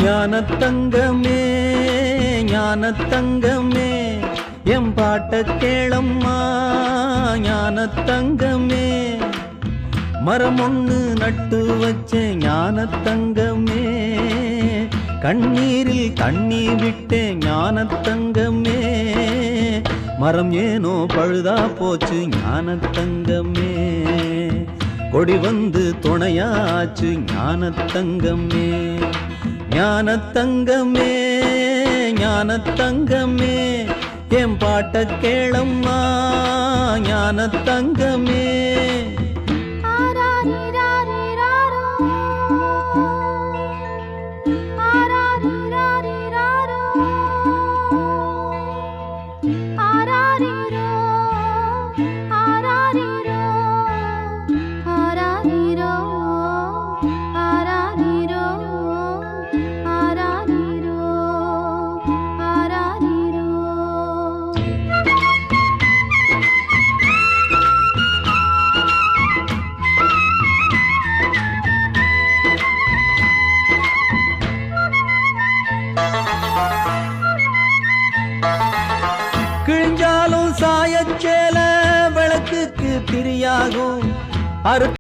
ஞானத்தங்கமே ஞானத்தங்கமே M பாட்ட கேளம்மா ஞானத்தங்கமே மரம் ஒண்ணு நட்டு வச்ச ஞானத்தங்கமே கண்ணீரில் தண்ணி விட்டே ஞானத்தங்கமே மரம் ஏனோ பழுதா போச்சு ஞானத்தங்கமே கொடி வந்து துணையாச்சு ஞானத்தங்கமே ஞானத்தங்கமே ஞானத்தங்கமே என் பாட்ட கேளம்மா ஞானத்தங்கமே கிழிஞ்சாலும் சாயச்சேல விளக்குக்கு திரியாகும்